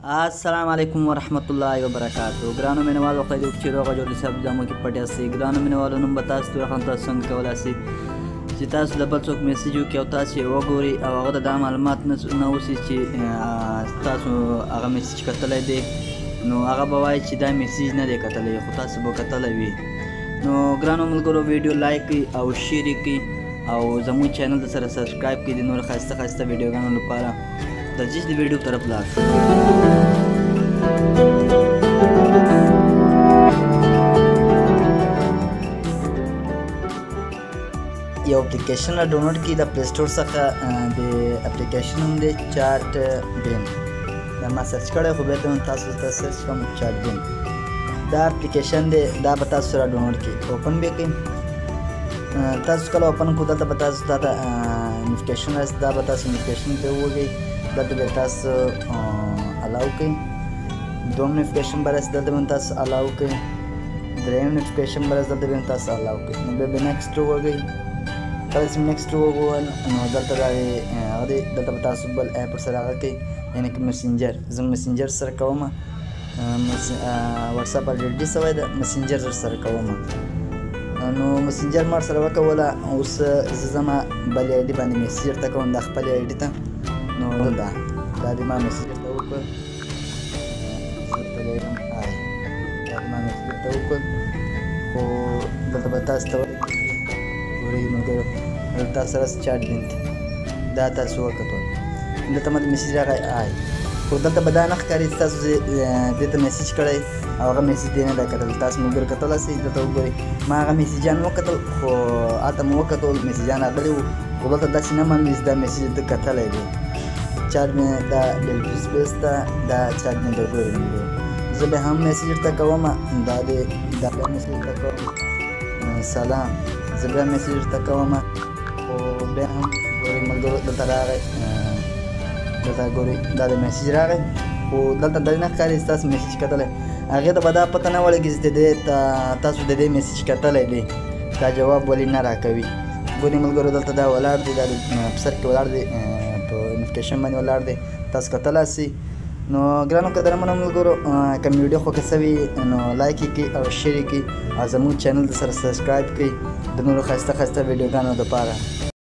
السلام علیکم ورحمت الله وبرکاتو. ګرانو مینوالو خدای دې وکړي چې روغه جوړه صاحب جامو کې پټ یاستئ. ګرانو مینوالو نن به تاسو ته وښیم تاسو څنګه کولی شئ چې تاسو د بل څوک میسیج وکړي او تاسو یې وګورئ او هغه ته دا معلومات نه اوسي چې تاسو هغه میسیج کتلی دی، نو هغه به وایي چې دا میسیج نه دی کتلی خو تاسو به کتلی وي. نو ګرانو ملګرو ویډیو لایک کړئ او شیر یې کړئ او زموږ چینل سره سبسکرایب کړئ د نور ښایسته ښایسته ویډیوګانو لپاره. درځئ د ویډیو طرف لاړ شو. یو اپلیکیشن را ډاونلوډ کړئ د پلی سټور څخه. د اپلیکیشن نوم دی چاټ بین. دا ما سرچ کړی خو بیا تاسو ته سرچ کوم چاټ بین. دا اپلیکیشن دی، دا به تاسو را ډاونلوډ کړئ. اوپن به کړئ. تاسو کله اوپن کړو دلته به تاسو ته نوټیفیکیشن راشي. دا به تاسو نوټیفیکیشن ته ووځئ، دلته به تاسو الاو کړئ. دوم نوټیفیکیشن به راشي، دلته به تاسو الاو کړئ. دریم نوټیفیکیشن به راشي، دلته به تاسو الاو کړئ. نو بیا به نیکسټ ووځئ. کله چې نیکسټ ووول نو دلته دا هغه دی، دلته به تاسو بل اپ ورسره هغه کوئ، یعنې که مسنجر. زه مسنجر سره کوم، واتساپ الریډي سوی ده، مسنجر سره کوم. نو مسنجر ما سره وکوله، اوس زه ځم بل آی ډي باندې میسیج ورته کوم، دا خپل آی ډي ته. نو دا دې ما میسیج ورته وکړ، دا دې ما میسیج ورته وکړ، خو دلته به تاسو ته ګورئ ملګرو، تاسو سره چاټ بین دی، دا تاسو وکتل، دلته ما د میسیج راغی آی، خو دلته به دا نه ښکاري چې تاسو دې ته میسیج کړی او هغه میسیج دی نه دی کتل. تاسو ملګرو کتلی شئ، دلته وګورئ. ما هغه میسیجان وکتل خو هلته مو وکتل میسیجان راغلي وو، خو دلته داسې نه معلومېږي چې دا میسیج ده کتلی دی. چاټ بین دا ډیلټ سپیس ته دا چاټ بین ته ګورئ ملګرو. زه بیا هم میسیج ورته کوم، دا دی دا بیا میسیج ورته کوم، سلام. زه بیا میسیج ورته کوم، خو بیا هم ګورئ ملګرو دلته راغی، دلته ګورئ دا د میسیج راغی، خو دلته دا نه ښکاري چې تاسو میسیج کتلی. هغې ته به دا پته نه ولګي چې تاسو د دې میسیج کتلی دی، دا جواب ولې نه راکوي. ګورئ ملګرو دلته دا ولاړ دی، دا په سر کې ولاړ دی، په نوټیفیکیشن باندې ولاړ دی، تاسو کتلی شئ. نو ګرانو قدرمنو ملګرو، که مې ویډیو خوښه شوې نو لایک یې کړئ او شیر یې کړئ او زموږ چینل سره سبسکرایب کړئ د نورو ښایسته ښایسته ویډیوګانو دپاره.